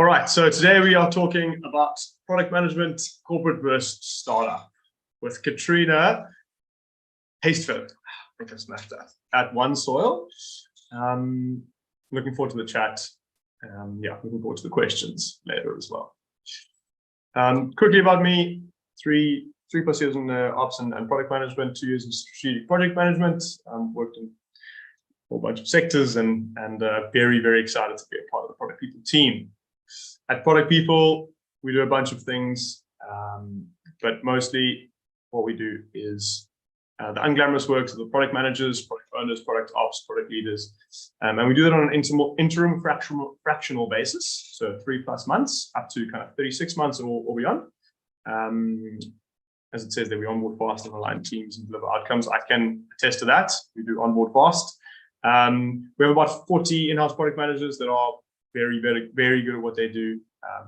All right, so today we are talking about product management, corporate versus startup, with Katerina Kheistver, I think I smashed that, at OneSoil. Looking forward to the chat. Looking forward to the questions later as well. Quickly about me, three plus years in ops and product management, 2 years in strategic project management. Worked in a whole bunch of sectors and very, very excited to be a part of the product people team. At Product People, we do a bunch of things, but mostly what we do is the unglamorous works of the product managers, product owners, product ops, product leaders. And we do that on an interim fractional basis, so 3+ months up to kind of 36 months or beyond. As it says that we onboard fast and align teams and deliver outcomes. I can attest to that. We do onboard fast. We have about 40 in-house product managers that are very, very, very good at what they do.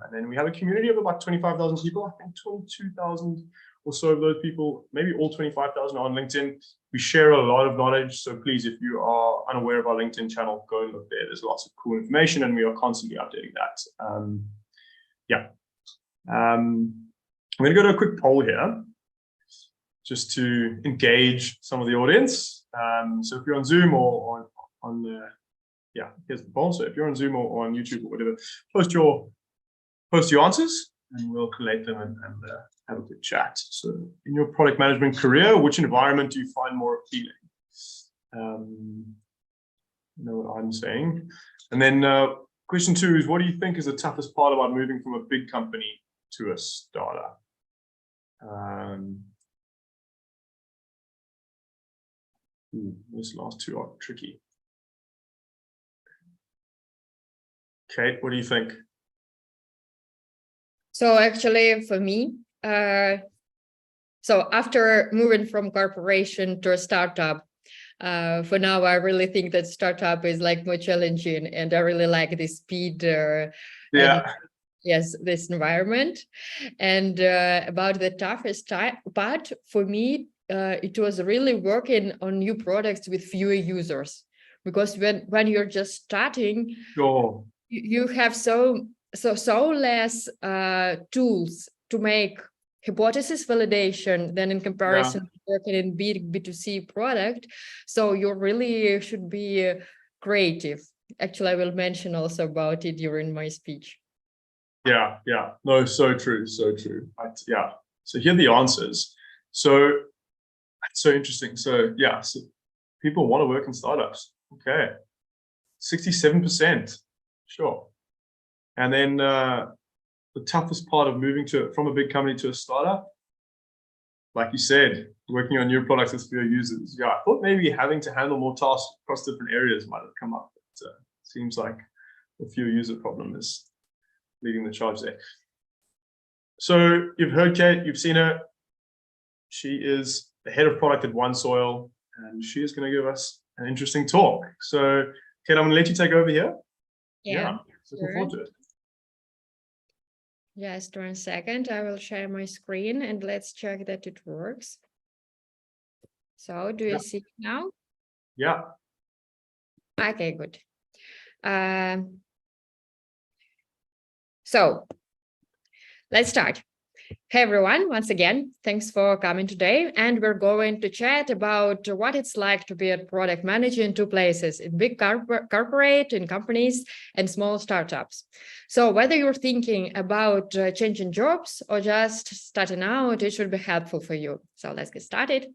And then we have a community of about 25,000 people. I think 22,000 or so of those people, maybe all 25,000 are on LinkedIn. We share a lot of knowledge. So please, if you are unaware of our LinkedIn channel, go and look there. There's lots of cool information and we are constantly updating that. I'm going to go to a quick poll here just to engage some of the audience. So if you're on Zoom or on here's the poll. So if you're on Zoom or on YouTube or whatever, post your answers and we'll collate them and have a quick chat. So in your product management career, which environment do you find more appealing? You know what I'm saying. And then question 2 is, what do you think is the toughest part about moving from a big company to a startup? These last 2 are tricky. Kate, what do you think? So actually for me, so after moving from corporation to a startup, for now, I really think that startup is like more challenging and I really like the speed. Yes, this environment. And about the toughest part for me, it was really working on new products with fewer users, because when you're just starting, sure, you have so less tools to make hypothesis validation than in comparison to working in B2C product. So you really should be creative. Actually, I will mention also about it during my speech. Yeah. No, so true. So here are the answers. So that's so interesting. So people want to work in startups. Okay. 67%. Sure. And then the toughest part of moving from a big company to a startup, like you said, working on new products with fewer users. Yeah, I thought maybe having to handle more tasks across different areas might have come up. But seems like the fewer user problem is leading the charge there. So you've heard Kate, you've seen her. She is the head of product at OneSoil, and she is going to give us an interesting talk. So Kate, I'm going to let you take over here. Yeah. Looking forward to it. Just 1 second. I will share my screen and let's check that it works. So do you see it now? Yeah. Okay, good. So let's start. Hey everyone, once again, thanks for coming today. And we're going to chat about what it's like to be a product manager in 2 places, in big corporate, in companies, and small startups. So whether you're thinking about changing jobs or just starting out, it should be helpful for you. So let's get started.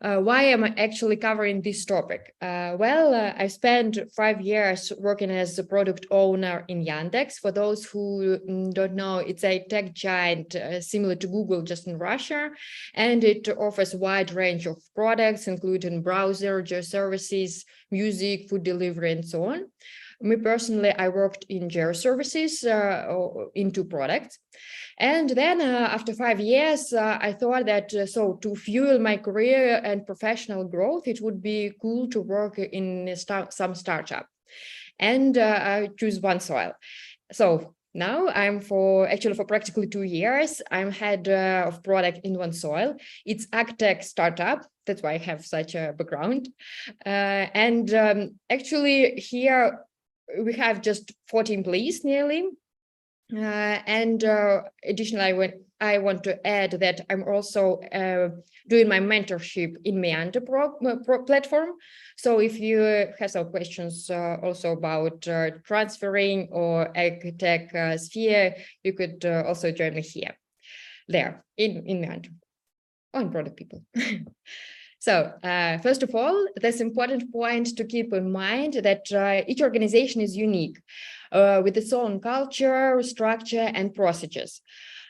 Why am I actually covering this topic? I spent 5 years working as a product owner in Yandex. For those who don't know, it's a tech giant similar to Google, just in Russia, and it offers a wide range of products, including browser, geoservices, music, food delivery, and so on. Me personally, I worked in geoservices in 2 products. And then after 5 years, I thought that to fuel my career and professional growth, it would be cool to work in some startup. And I choose OneSoil. So now I'm for practically 2 years, I'm head of product in OneSoil. It's agtech startup. That's why I have such a background. Actually here we have just 40 employees nearly. Additionally, I want to add that I'm also doing my mentorship in Meander platform. So if you have some questions also about transferring or AgTech sphere, you could also join me there in Meander on product people. So first of all, this important point to keep in mind that each organization is unique with its own culture, structure, and procedures.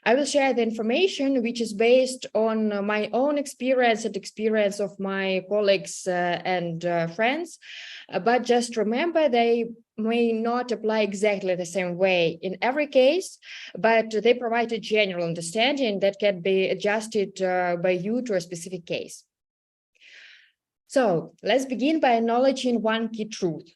I will share the information which is based on my own experience and experience of my colleagues and friends, but just remember they may not apply exactly the same way in every case, but they provide a general understanding that can be adjusted by you to a specific case. So let's begin by acknowledging one key truth.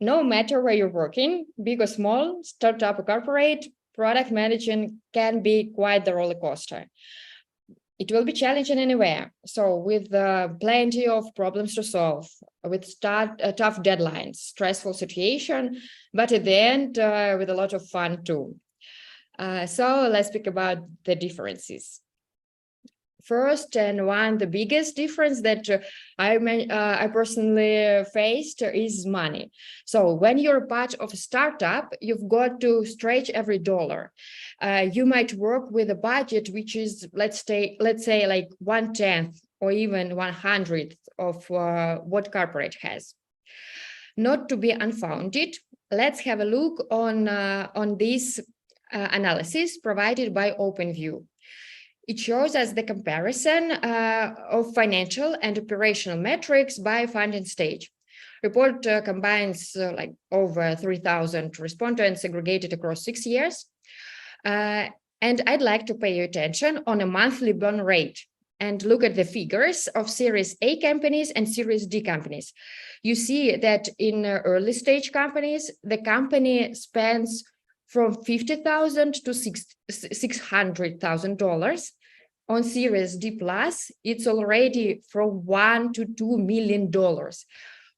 No matter where you're working, big or small, startup or corporate, product management can be quite the roller coaster. It will be challenging anywhere. So with plenty of problems to solve, with tough deadlines, stressful situation, but at the end, with a lot of fun too. So let's speak about the differences. First, and the biggest difference that I personally faced is money. So when you're part of a startup, you've got to stretch every dollar. You might work with a budget which is, let's say like 1/10 or even 1/100th of what corporate has. Not to be unfounded, let's have a look on this analysis provided by OpenView. It shows us the comparison of financial and operational metrics by funding stage. Report combines like over 3,000 respondents aggregated across 6 years. And I'd like to pay your attention on a monthly burn rate and look at the figures of Series A companies and Series D companies. You see that in early stage companies, the company spends from $50,000 to $600,000. On Series D plus, it's already from $1 to $2 million,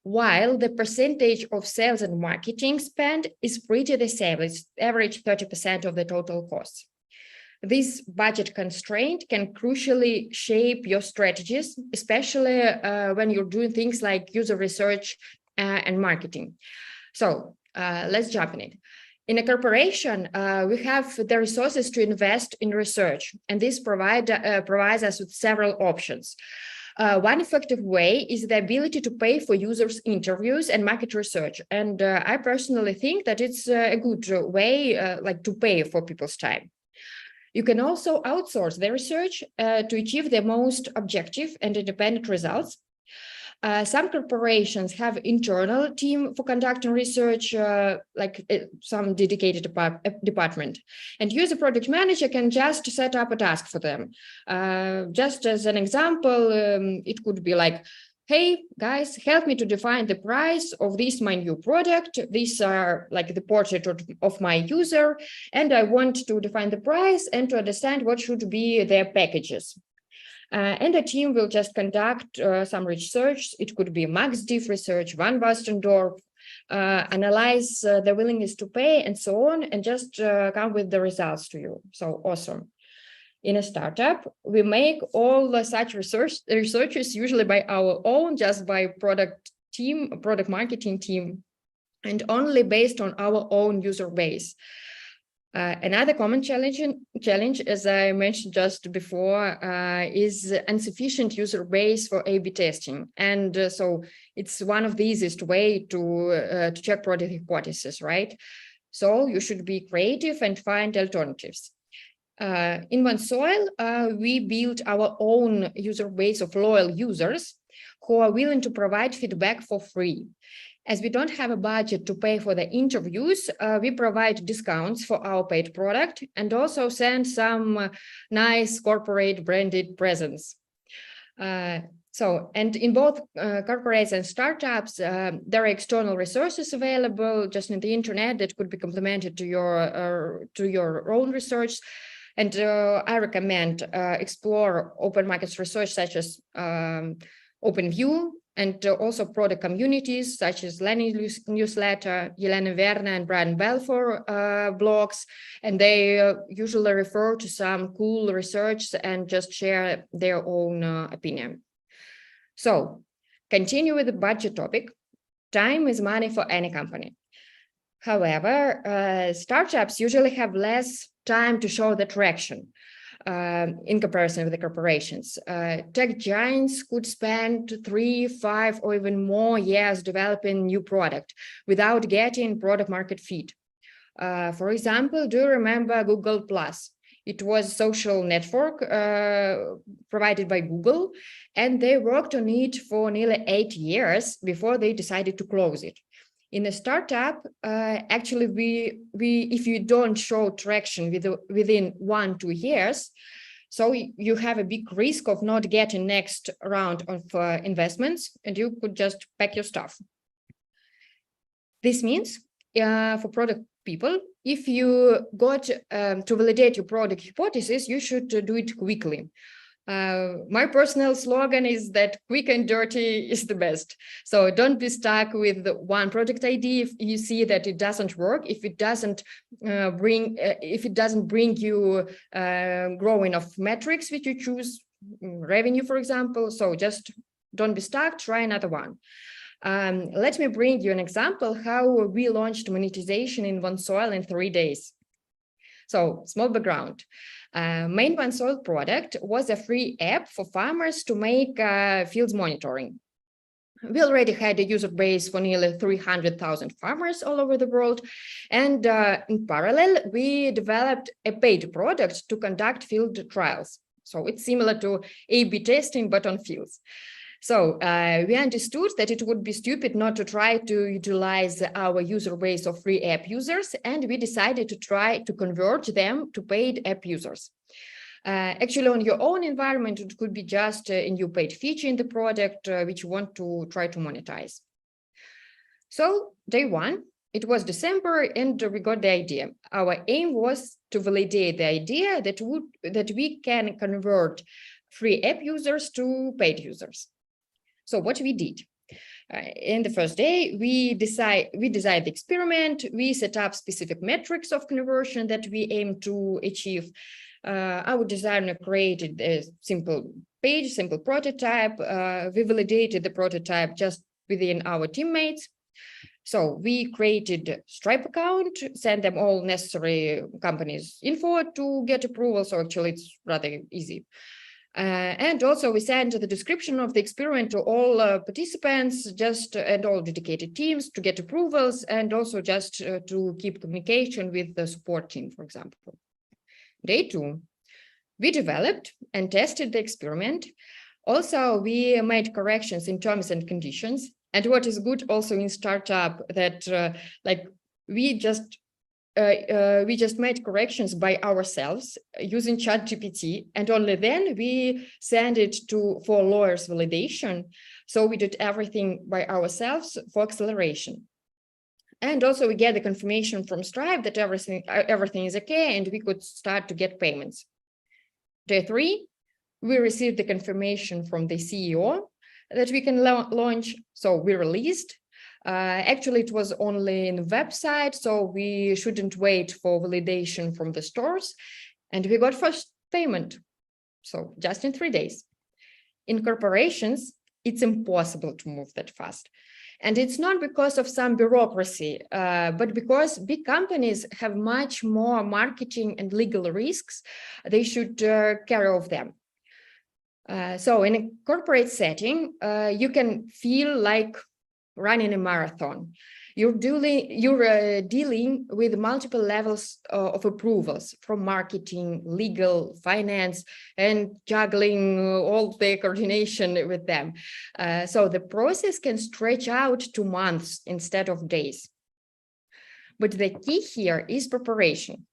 while the percentage of sales and marketing spend is pretty the same. It's average 30% of the total costs. This budget constraint can crucially shape your strategies, especially when you're doing things like user research and marketing. So let's jump in it. In a corporation, we have the resources to invest in research, and this provides us with several options. One effective way is the ability to pay for users' interviews and market research. And I personally think that it's a good way like to pay for people's time. You can also outsource the research to achieve the most objective and independent results. Some corporations have internal team for conducting research, like some dedicated department. And you as a product manager can just set up a task for them. Just as an example, it could be like, hey, guys, help me to define the price of this my new product. These are like the portrait of my user, and I want to define the price and to understand what should be their packages. And the team will just conduct some research. It could be max diff research, Van Bastendorf, analyze the willingness to pay and so on, and just come with the results to you. So awesome. In a startup, we make all such researches usually by our own, just by product marketing team, and only based on our own user base. Another common challenge, as I mentioned just before, is insufficient user base for A/B testing. And so it's one of the easiest way to check product hypothesis, right? So you should be creative and find alternatives. In OneSoil, we built our own user base of loyal users who are willing to provide feedback for free. As we don't have a budget to pay for the interviews, we provide discounts for our paid product and also send some nice corporate branded presents. And in both corporates and startups, there are external resources available just in the internet that could be complemented to your own research. And I recommend explore open markets research such as OpenView, and also product communities such as Lenny newsletter, Yelena Verna and Brian Balfour blogs, and they usually refer to some cool research and just share their own opinion. So, continue with the budget topic. Time is money for any company. However, startups usually have less time to show the traction in comparison with the corporations. Tech giants could spend 3, 5, or even more years developing new product without getting product market fit. For example, do you remember Google Plus? It was a social network provided by Google, and they worked on it for nearly 8 years before they decided to close it. In a startup, actually, if you don't show traction within 1-2 years, so you have a big risk of not getting next round of investments, and you could just pack your stuff. This means for product people, if you got to validate your product hypothesis, you should do it quickly. My personal slogan is that quick and dirty is the best. So don't be stuck with one product idea if you see that it doesn't work, if it doesn't bring you growing of metrics which you choose, revenue, for example. So just don't be stuck, try another one. Let me bring you an example how we launched monetization in OneSoil in 3 days. So, small background. Main OneSoil product was a free app for farmers to make fields monitoring. We already had a user base for nearly 300,000 farmers all over the world. And in parallel, we developed a paid product to conduct field trials. So it's similar to A/B testing, but on fields. So we understood that it would be stupid not to try to utilize our user base of free app users, and we decided to try to convert them to paid app users. Actually, on your own environment, it could be just a new paid feature in the product which you want to try to monetize. So day one, it was December, and we got the idea. Our aim was to validate the idea that we can convert free app users to paid users. So what we did, in the first day, we designed the experiment, we set up specific metrics of conversion that we aim to achieve. Our designer created a simple page, simple prototype. We validated the prototype just within our teammates. So we created Stripe account, sent them all necessary companies info to get approval. So actually it's rather easy. And also we sent the description of the experiment to all participants, and all dedicated teams to get approvals, and also just to keep communication with the support team, for example. Day two, we developed and tested the experiment. Also, we made corrections in terms and conditions. And what is good also in startup that we just made corrections by ourselves using ChatGPT, and only then we send it for lawyers validation. So we did everything by ourselves for acceleration. And also we get the confirmation from Stripe that everything is okay, and we could start to get payments. Day three, we received the confirmation from the CEO that we can launch. So we released. Actually, it was only in the website, so we shouldn't wait for validation from the stores. And we got first payment, so just in 3 days. In corporations, it's impossible to move that fast. And it's not because of some bureaucracy, but because big companies have much more marketing and legal risks they should carry off them. So in a corporate setting, you can feel like running a marathon. You're dealing with multiple levels of approvals from marketing, legal, finance, and juggling all the coordination with them. So the process can stretch out to months instead of days. But the key here is preparation.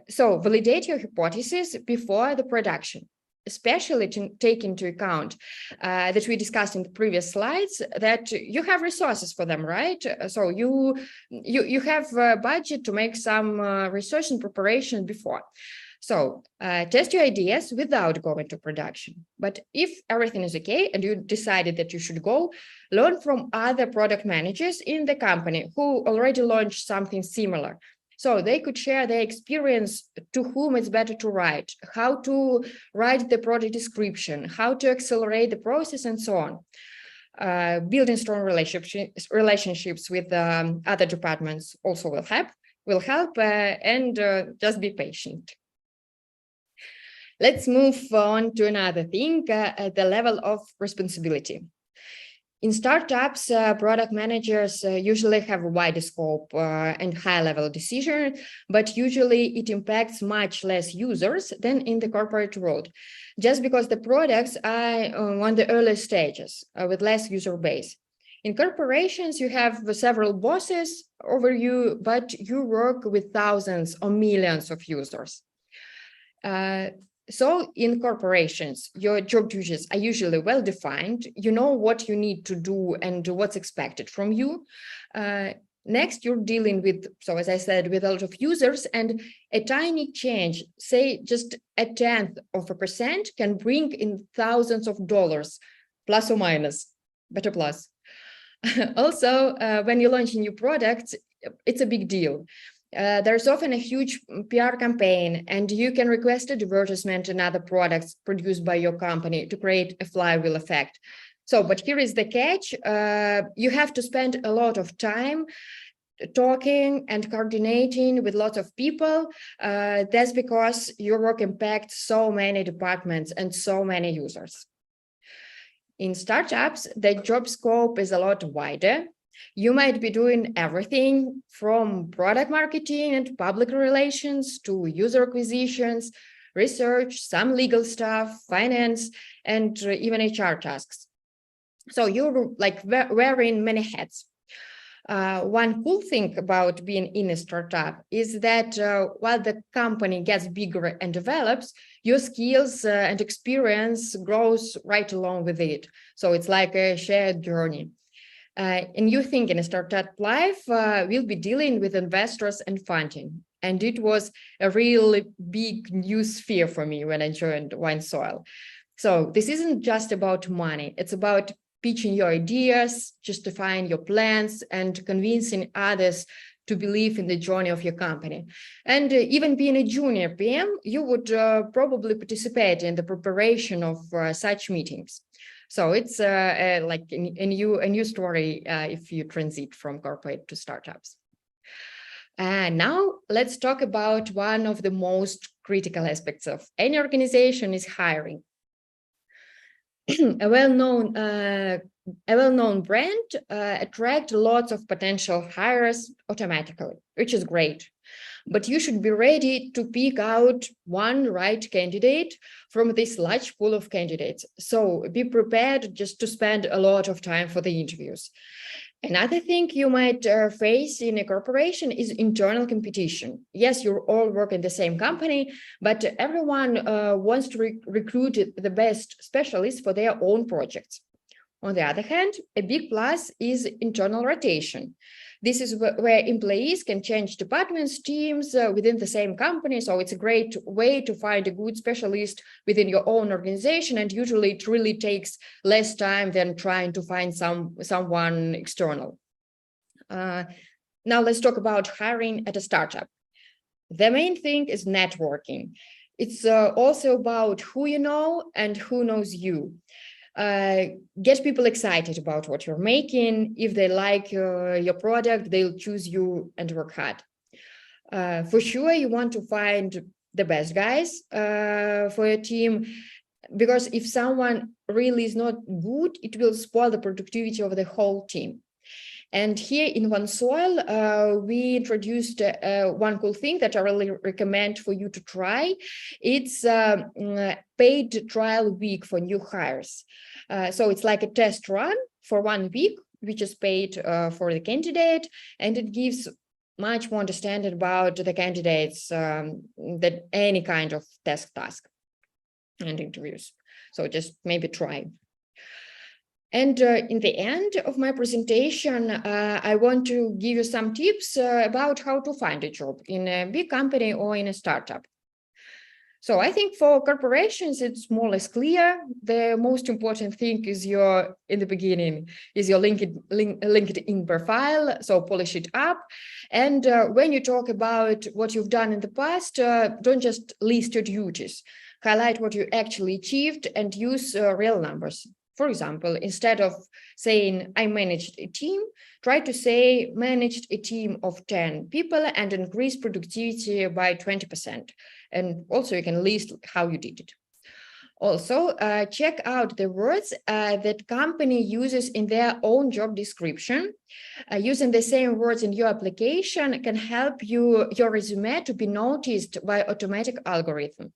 So validate your hypothesis before the production, especially to take into account that we discussed in the previous slides that you have resources for them, right? So you have a budget to make some research and preparation before. So test your ideas without going to production. But if everything is okay and you decided that you should go, learn from other product managers in the company who already launched something similar. So they could share their experience to whom it's better to write, how to write the product description, how to accelerate the process, and so on. Building strong relationships with other departments also will help, and just be patient. Let's move on to another thing, the level of responsibility. In startups, product managers usually have a wider scope and high-level decision, but usually it impacts much less users than in the corporate world, just because the products are on the early stages with less user base. In corporations, you have several bosses over you, but you work with thousands or millions of users. So in corporations, your job duties are usually well-defined. You know what you need to do and what's expected from you. Next, you're dealing with, so as I said, with a lot of users, and a tiny change, say just 0.1%, can bring in thousands of dollars, plus or minus, better plus. Also, when you launch a new product, it's a big deal. There's often a huge PR campaign, and you can request advertisement and other products produced by your company to create a flywheel effect. So, but here is the catch. You have to spend a lot of time talking and coordinating with lots of people. That's because your work impacts so many departments and so many users. In startups, the job scope is a lot wider. You might be doing everything from product marketing and public relations to user acquisitions, research, some legal stuff, finance, and even HR tasks. So you're like wearing many hats. One cool thing about being in a startup is that while the company gets bigger and develops, your skills and experience grows right along with it. So it's like a shared journey. And you think in a startup life, we'll be dealing with investors and funding. And it was a really big new sphere for me when I joined OneSoil. So this isn't just about money. It's about pitching your ideas, justifying your plans, and convincing others to believe in the journey of your company. And even being a junior PM, you would probably participate in the preparation of such meetings. So it's like a new story if you transit from corporate to startups. And now let's talk about one of the most critical aspects of any organization is hiring. A well-known brand attracts lots of potential hires automatically, which is great. But you should be ready to pick out one right candidate from this large pool of candidates. So be prepared just to spend a lot of time for the interviews. Another thing you might face in a corporation is internal competition. Yes, you all work in the same company, but everyone wants to recruit the best specialists for their own projects. On the other hand, a big plus is internal rotation. This is where employees can change departments, teams within the same company. So it's a great way to find a good specialist within your own organization. And usually it really takes less time than trying to find someone external. Now let's talk about hiring at a startup. The main thing is networking. It's also about who you know and who knows you. Get people excited about what you're making. If they like your product, they'll choose you and work hard. For sure, you want to find the best guys for your team, because if someone really is not good, it will spoil the productivity of the whole team. And here in OneSoil, we introduced one cool thing that I really recommend for you to try. It's a paid trial week for new hires. So it's like a test run for 1 week, which is paid for the candidate, and it gives much more understanding about the candidates than any kind of task and interviews. So just maybe try. And in the end of my presentation, I want to give you some tips about how to find a job in a big company or in a startup. So I think for corporations, it's more or less clear. The most important thing is in the beginning, is your LinkedIn profile. So polish it up. And when you talk about what you've done in the past, don't just list your duties. Highlight what you actually achieved and use real numbers. For example, instead of saying I managed a team, try to say managed a team of 10 people and increased productivity by 20%. And also you can list how you did it. Also, check out the words that company uses in their own job description. Using the same words in your application can help your resume to be noticed by automatic algorithm.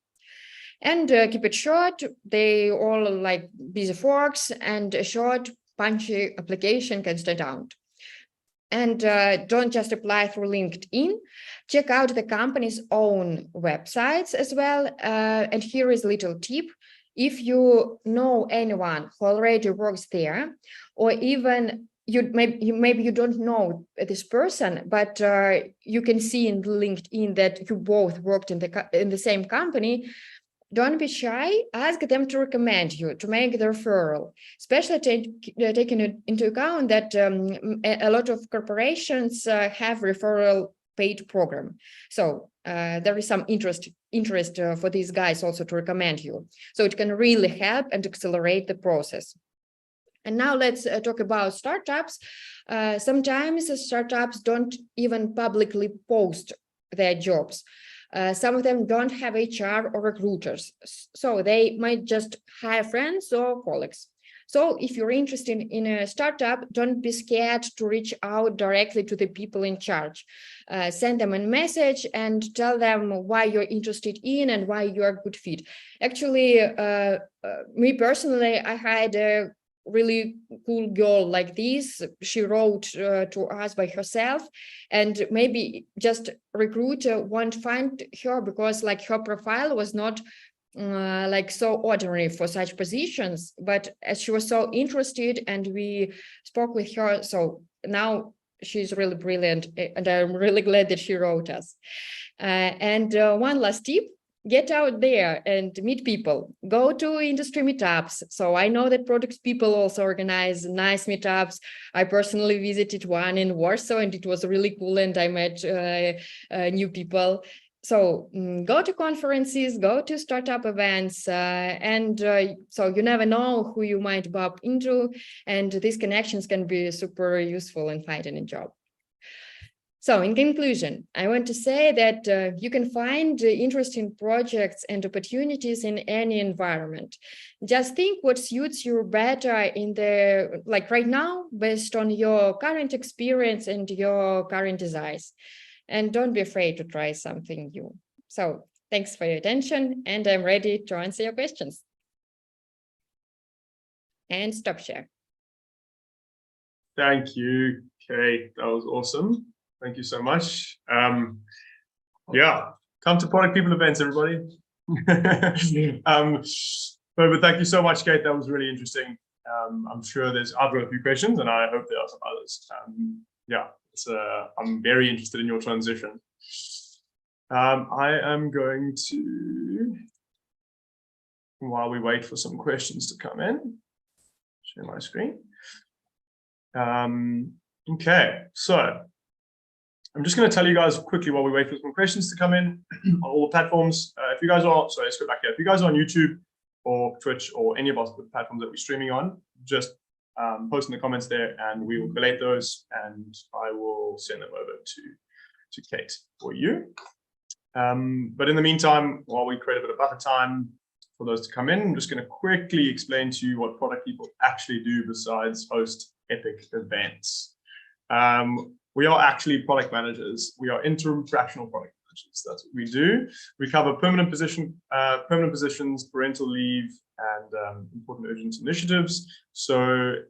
And keep it short. They all like busy forks, and a short, punchy application can stand out. And don't just apply through LinkedIn. Check out the company's own websites as well. And here is a little tip. If you know anyone who already works there, or even maybe you don't know this person, but you can see in LinkedIn that you both worked in the same company, don't be shy. Ask them to recommend you, to make the referral, especially taking into account that a lot of corporations have referral paid program. So there is some interest for these guys also to recommend you. So it can really help and accelerate the process. And now let's talk about startups. Sometimes startups don't even publicly post their jobs. Some of them don't have HR or recruiters, so they might just hire friends or colleagues. So if you're interested in a startup, don't be scared to reach out directly to the people in charge. Send them a message and tell them why you're interested in and why you're a good fit. Actually, me personally, I had a really cool girl like this. She wrote to us by herself, and maybe just recruiter won't find her because like her profile was not like so ordinary for such positions, but as she was so interested and we spoke with her, so now she's really brilliant, and I'm really glad that she wrote us. And one last tip: get out there and meet people. Go to industry meetups. So I know that products people also organize nice meetups. I personally visited one in Warsaw, and it was really cool, and I met new people. So go to conferences, go to startup events, and so you never know who you might bump into, and these connections can be super useful in finding a job. So in conclusion, I want to say that you can find interesting projects and opportunities in any environment. Just think what suits you better in the, like right now, based on your current experience and your current desires. And don't be afraid to try something new. So thanks for your attention, and I'm ready to answer your questions. And stop share. Thank you, Kate. That was awesome. Thank you so much. Yeah, come to Product People events, everybody. But thank you so much, Kate. That was really interesting. I'm sure I've got a few questions, and I hope there are some others. Yeah, I'm very interested in your transition. I am going to, while we wait for some questions to come in, share my screen. Okay, so I'm just going to tell you guys quickly while we wait for some questions to come in on all the platforms. If you guys are, sorry, let's go back here. If you guys are on YouTube or Twitch or any of us, the platforms that we're streaming on, just post in the comments there, and we will collate those, and I will send them over to Kate for you. But in the meantime, while we create a bit of buffer time for those to come in, I'm just going to quickly explain to you what Product People actually do besides host epic events. We are actually product managers. We are interim fractional product managers. That's what we do. We cover permanent positions, parental leave, and important urgent initiatives. So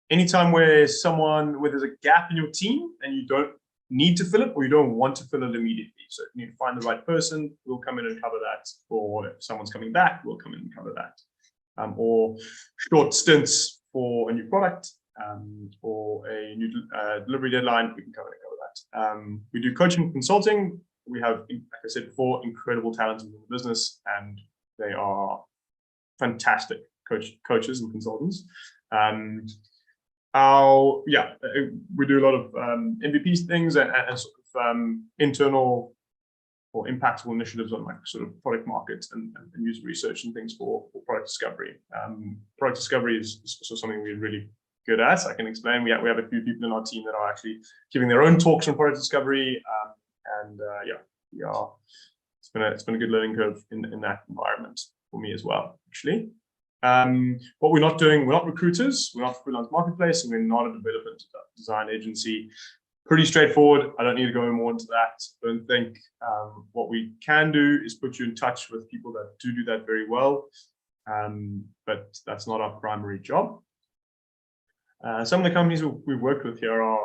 anytime where there's a gap in your team and you don't need to fill it, or you don't want to fill it immediately. So if you need to find the right person, we'll come in and cover that. Or if someone's coming back, we'll come in and cover that. Or short stints for a new product, or a new delivery deadline, we can cover that. We do coaching and consulting we have, like I said before, incredible talent in the business, and they are fantastic coaches and consultants. We do a lot of MVP things and sort of internal or impactful initiatives on like sort of product markets and user research and things for product discovery. Product discovery is something we're really good at. I can explain. We have a few people in our team that are actually giving their own talks on product discovery, it's been a good learning curve in that environment for me as well, actually. What we're not doing, we're not recruiters, we're not freelance marketplace, and we're not a development design agency. Pretty straightforward. I don't need to go more into that. I don't think what we can do is put you in touch with people that do that very well, but that's not our primary job. Some of the companies we've worked with here are,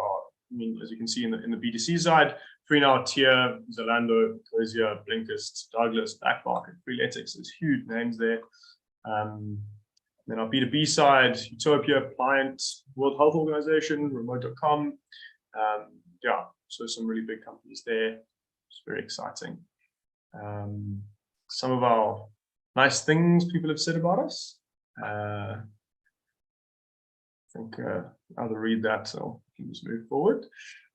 as you can see in the B2C side, Freenow, Tier, Zalando, Cosia, Blinkist, Douglas, Backmarket, Freeletics. There's huge names there. Then our B2B side, Utopia, Pliant, World Health Organization, Remote.com. So some really big companies there. It's very exciting. Some of our nice things people have said about us. I think I'll read that, so we can just move forward.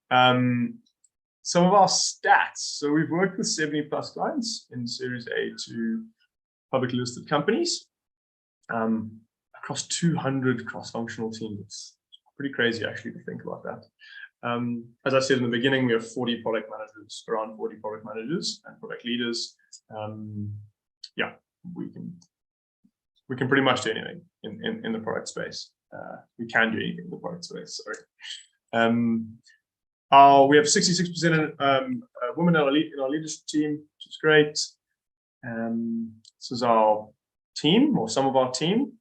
Some of our stats. So we've worked with 70 plus clients in Series A to publicly listed companies across 200 cross-functional teams. It's pretty crazy actually to think about that. As I said in the beginning, we have 40 product managers, around 40 product managers and product leaders. We can pretty much do anything in the product space. We can do anything in the product space, sorry. We have 66% women in our leadership team, which is great. This is our team, or some of our team.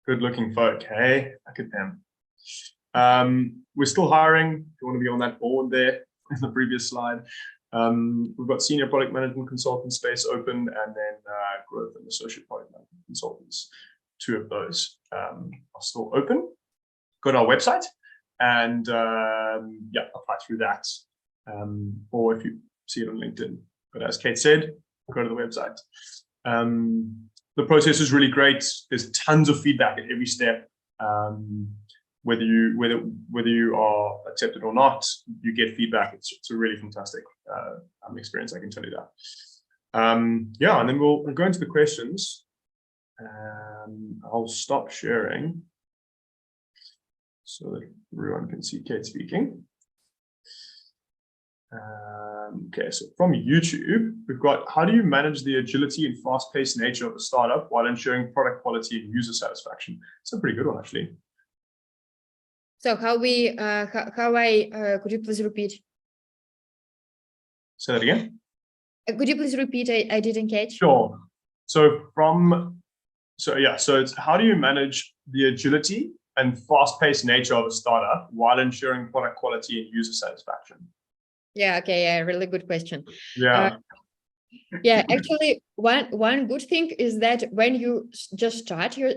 Good looking folk, hey? Look at them. We're still hiring. If you want to be on that board there in the previous slide. We've got senior product management consultant space open, and then growth and associate product management consultants. 2 of those are still open. Go to our website and apply through that. Or if you see it on LinkedIn. But as Kate said, go to the website. The process is really great. There's tons of feedback at every step. Whether you are accepted or not, you get feedback. It's a really fantastic experience, I can tell you that. And then we'll go into the questions. I'll stop sharing so that everyone can see Kate speaking. Okay, so from YouTube, we've got, how do you manage the agility and fast-paced nature of a startup while ensuring product quality and user satisfaction? It's a pretty good one, actually. So could you please repeat? Say that again. Could you please repeat? I didn't catch. Sure. So it's how do you manage the agility and fast-paced nature of a startup while ensuring product quality and user satisfaction? Yeah. Okay. Yeah. Really good question. Yeah. Actually, one good thing is that when you just start, you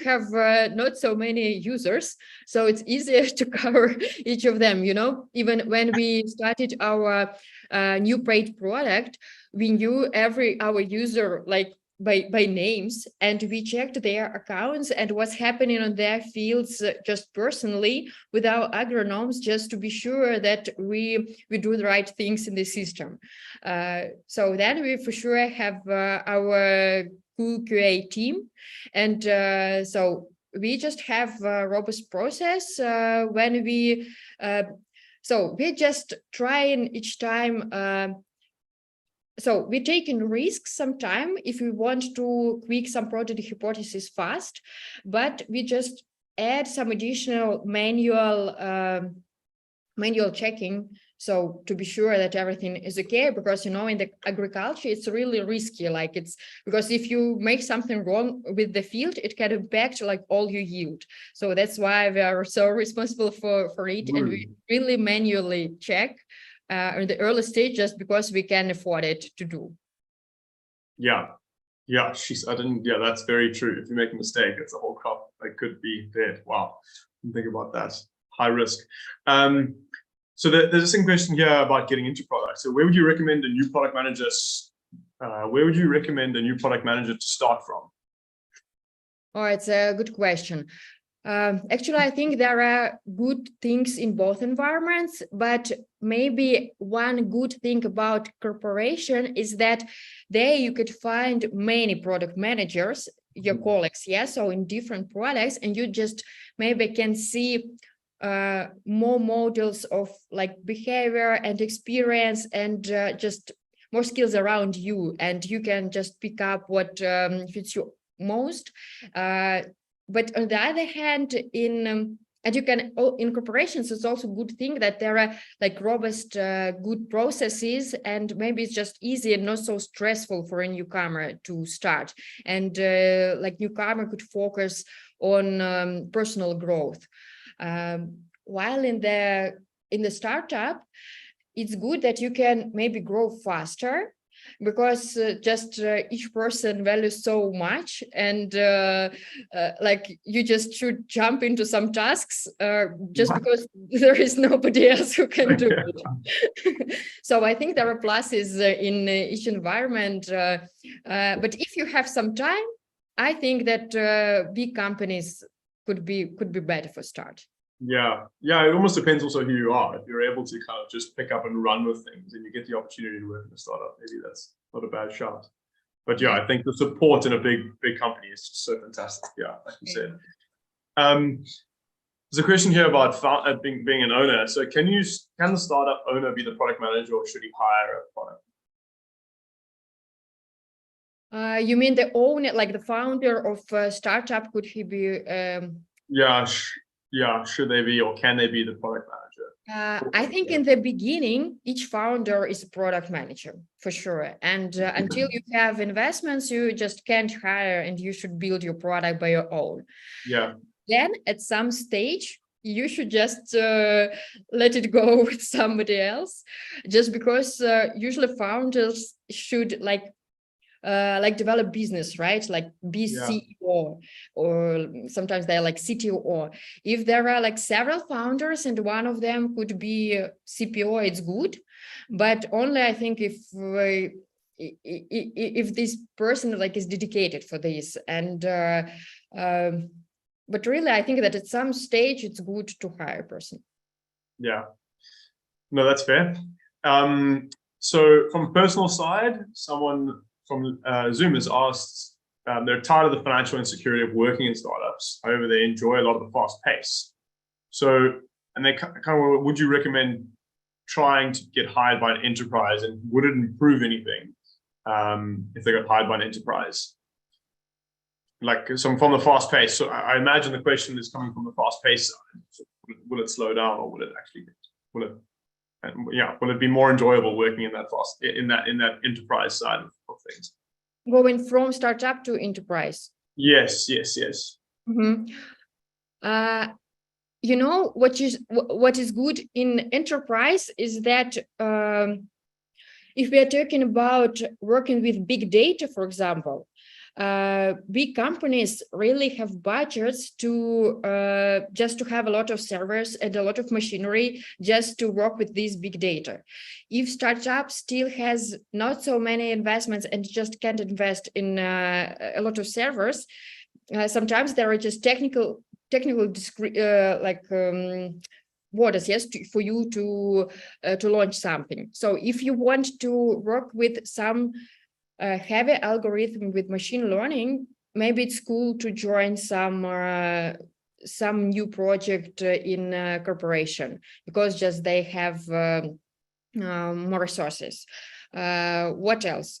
have not so many users, so it's easier to cover each of them. Even when we started our new paid product, we knew our user by names, and we checked their accounts and what's happening on their fields just personally with our agronomes, just to be sure that we do the right things in the system. So then we for sure have our cool QA team, and so we just have a robust process when we just trying each time. So we're taking risks sometime if we want to tweak some product hypothesis fast, but we just add some additional manual checking, so to be sure that everything is okay, because in the agriculture it's really risky. It's because if you make something wrong with the field, it can impact all your yield. So that's why we are so responsible for it, and we really manually check in the early stage, just because we can afford it to do. That's very true. If you make a mistake, it's a whole crop that could be dead. Wow, think about that. High risk. So there's a second question here about getting into product. So where would you recommend a new product manager? Where would you recommend a new product manager to start from? Oh, it's a good question. Actually, I think there are good things in both environments, but maybe one good thing about corporation is that there you could find many product managers, your colleagues, yes, so in different products, and you just maybe can see more models of like behavior and experience and just more skills around you, and you can just pick up what fits you most. But on the other hand, and you can, in corporations, it's also a good thing that there are like robust, good processes, and maybe it's just easy and not so stressful for a newcomer to start. And like newcomer could focus on personal growth. While in the startup, it's good that you can maybe grow faster, because each person values so much, and like you just should jump into some tasks just because there is nobody else who can do it. So I think there are pluses in each environment, but if you have some time, I think that big companies could be better for start. Yeah, it almost depends also who you are. If you're able to kind of just pick up and run with things and you get the opportunity to work in a startup, maybe that's not a bad shot. But yeah, I think the support in a big company is just so fantastic. Yeah, like you said. There's a question here about being an owner. So can the startup owner be the product manager, or should he hire a product? You mean the owner, like the founder of a startup, could he be? Should they be, or can they be the product manager? I think in the beginning, each founder is a product manager for sure. And until you have investments, you just can't hire, and you should build your product by your own. Yeah. Then at some stage, you should just let it go with somebody else, just because usually founders should like develop business, right? Like be CEO, or sometimes they're like CTO. If there are like several founders and one of them could be CPO, it's good. But only I think if this person like is dedicated for this. And but really, I think that at some stage it's good to hire a person. Yeah. No, that's fair. So from personal side, someone from Zoom has asked, they're tired of the financial insecurity of working in startups. However, they enjoy a lot of the fast pace. So, and they kind of, would you recommend trying to get hired by an enterprise, and would it improve anything if they got hired by an enterprise? Like some from the fast pace. So I imagine the question is coming from the fast pace side. So will it slow down, or will it be more enjoyable working in that enterprise side of things? Going from startup to enterprise. Yes. Mm-hmm. You know, what is good in enterprise is that if we are talking about working with big data, for example, big companies really have budgets to just to have a lot of servers and a lot of machinery just to work with this big data. If startup still has not so many investments and just can't invest in a lot of servers, sometimes there are just technical orders, yes, for you to launch something. So if you want to work with some heavy algorithm with machine learning, maybe it's cool to join some new project in a corporation, because just they have more resources. What else?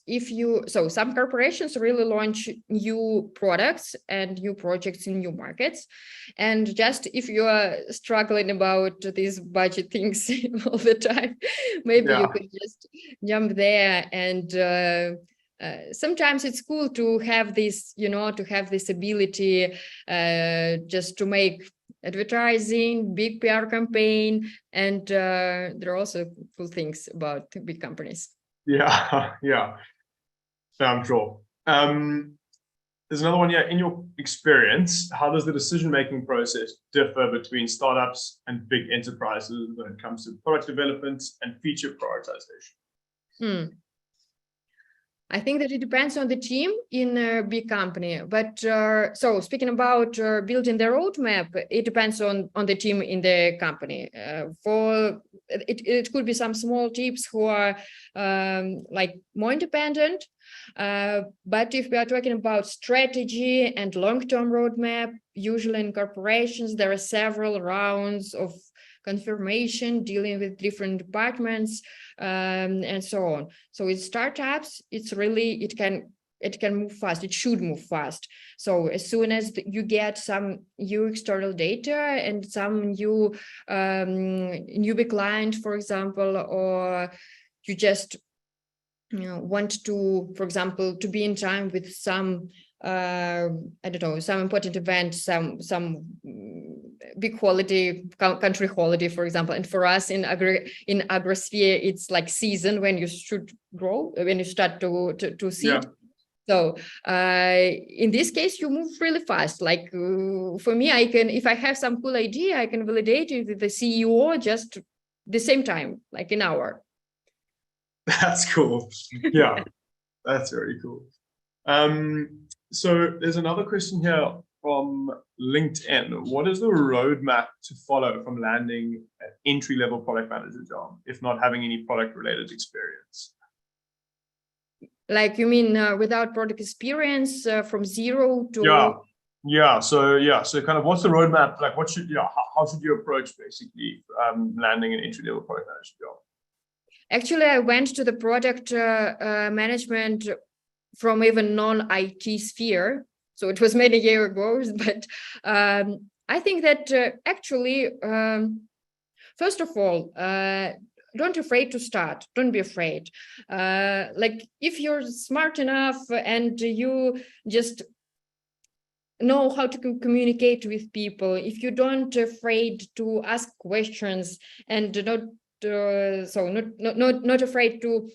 So some corporations really launch new products and new projects in new markets. And just if you are struggling about these budget things all the time, maybe you could just jump there. And sometimes it's cool to have this, ability just to make advertising, big PR campaign, and there are also cool things about big companies. Yeah, I'm sure. There's there's another one here. In your experience, how does the decision-making process differ between startups and big enterprises when it comes to product development and feature prioritization? I think that it depends on the team in a big company. But so speaking about building the roadmap, it depends on the team in the company. It could be some small teams who are like more independent. But if we are talking about strategy and long-term roadmap, usually in corporations, there are several rounds of confirmation dealing with different departments and so on. So in startups, it can move fast. It should move fast. So as soon as you get some new external data and some new newbie client, for example, or you just want to, for example, to be in time with some I don't know, some important event, some big holiday, country holiday, for example. And for us in Agrosphere, it's like season when you should grow, when you start to seed. Yeah. So in this case, you move really fast. Like for me, if I have some cool idea, I can validate it with the CEO just the same time, like an hour. That's cool. Yeah, that's very cool. So there's another question here from LinkedIn. What is the roadmap to follow from landing an entry-level product manager job, if not having any product-related experience? Like you mean without product experience from zero to? Yeah. So kind of what's the roadmap? Like how should you approach basically landing an entry-level product manager job? Actually, I went to the product management from even non-IT sphere. So it was many years ago, but I think that actually, first of all, don't afraid to start. Don't be afraid. Like if you're smart enough and you just know how to communicate with people, if you don't afraid to ask questions and not afraid to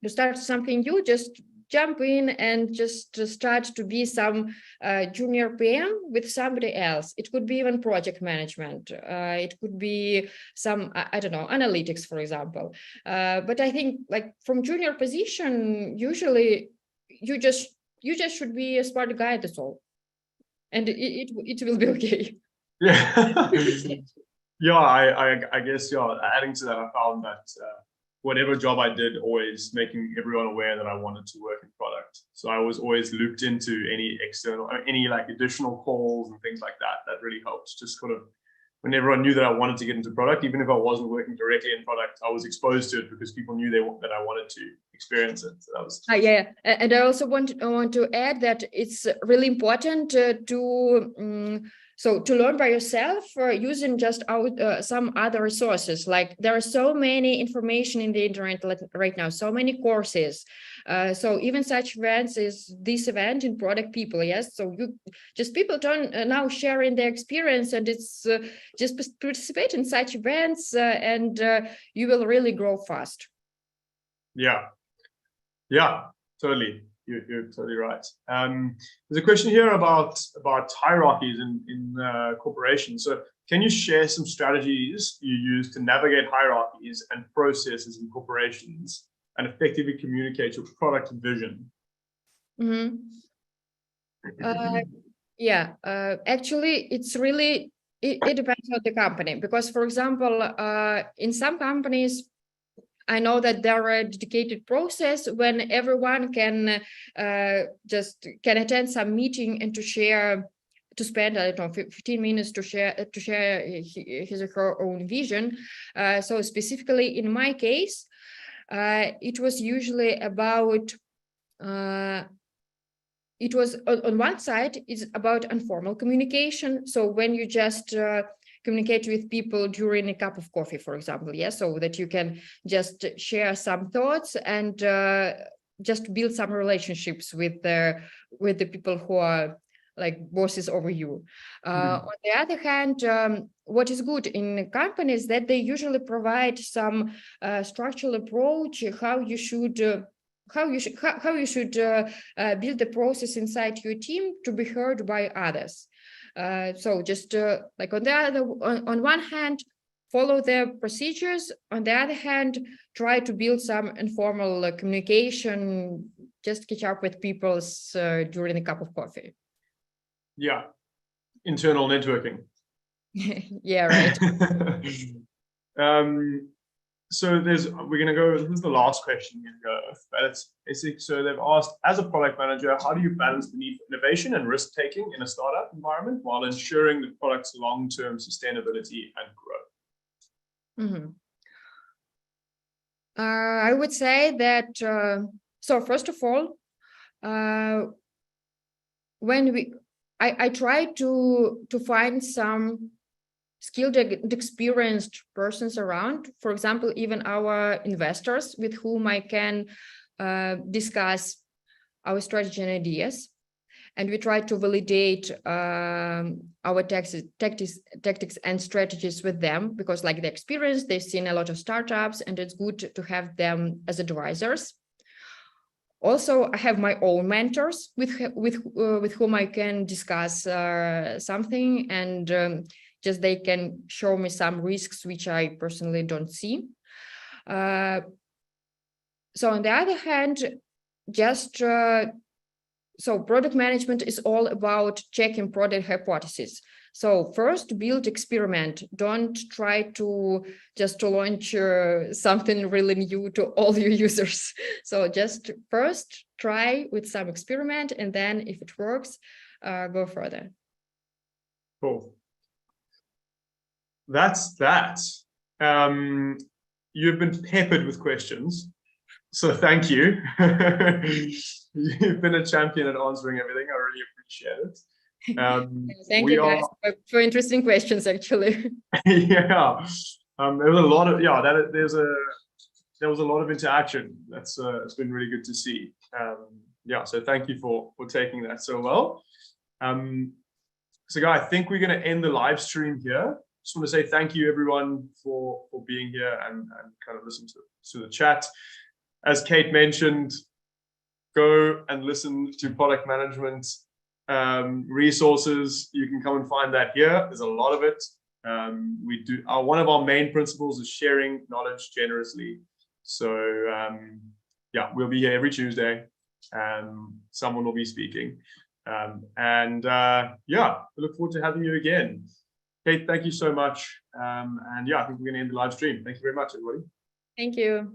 start something new, just jump in and just start to be some junior PM with somebody else. It could be even project management. It could be some, I don't know, analytics, for example. But I think like from junior position, usually you just should be a smart guy, that's all. And it will be okay. Yeah. Yeah, I guess, adding to that, I found that whatever job I did, always making everyone aware that I wanted to work in product. So I was always looped into any like additional calls and things like that. That really helped. Just sort of when everyone knew that I wanted to get into product, even if I wasn't working directly in product, I was exposed to it because people knew that I wanted to experience it. So that was yeah. And I also want to add that it's really important to learn by yourself using just some other resources. Like there are so many information in the internet right now, so many courses. So even such events is this event in product people, yes. So people don't now sharing their experience, and it's just participate in such events, and you will really grow fast. Yeah, totally. You're totally right. There's a question here about hierarchies in corporations. So can you share some strategies you use to navigate hierarchies and processes in corporations and effectively communicate your product vision? Mm-hmm. Actually, it's really, it depends on the company, because, for example, in some companies, I know that there are a dedicated process when everyone can attend some meeting and to spend, I don't know, 15 minutes to share his or her own vision. So specifically in my case, it was usually about, it was on one side, it's about informal communication. So when you just communicate with people during a cup of coffee, for example, so that you can just share some thoughts and just build some relationships with the people who are like bosses over you. On the other hand, what is good in companies that they usually provide some structural approach how how you should build the process inside your team to be heard by others. So just like on one hand, follow the procedures. On the other hand, try to build some informal communication, just catch up with people during a cup of coffee. Yeah, internal networking. Yeah, right. So we're going to go, this is the last question we're going to go, but it's basic. So they've asked, as a product manager, how do you balance the need for innovation and risk taking in a startup environment while ensuring the product's long-term sustainability and growth? Mm-hmm. I would say that, so first of all, I try to find some skilled and experienced persons around, for example, even our investors with whom I can discuss our strategy and ideas. And we try to validate our tactics and strategies with them, because like the experience, they've seen a lot of startups and it's good to have them as advisors. Also, I have my own mentors with whom I can discuss something, and just they can show me some risks which I personally don't see. So on the other hand, just so product management is all about checking product hypotheses. So first, build experiment. Don't try to just launch something really new to all your users. So just first try with some experiment, and then if it works, go further. Cool. That's that. You've been peppered with questions, so thank you. You've been a champion at answering everything. I really appreciate it. Thank you guys for interesting questions, actually. Yeah, there was a lot of there was a lot of interaction. That's it's been really good to see. Yeah, so thank you for taking that so well. So guys, I think we're going to end the live stream here. Just want to say thank you everyone for being here and kind of listen to the chat. As Kate mentioned, go and listen to product management resources. You can come and find that here. There's a lot of it. We do one of our main principles is sharing knowledge generously. So yeah, we'll be here every Tuesday. Someone will be speaking. Yeah, we look forward to having you again. Kate, thank you so much. And yeah, I think we're going to end the live stream. Thank you very much, everybody. Thank you.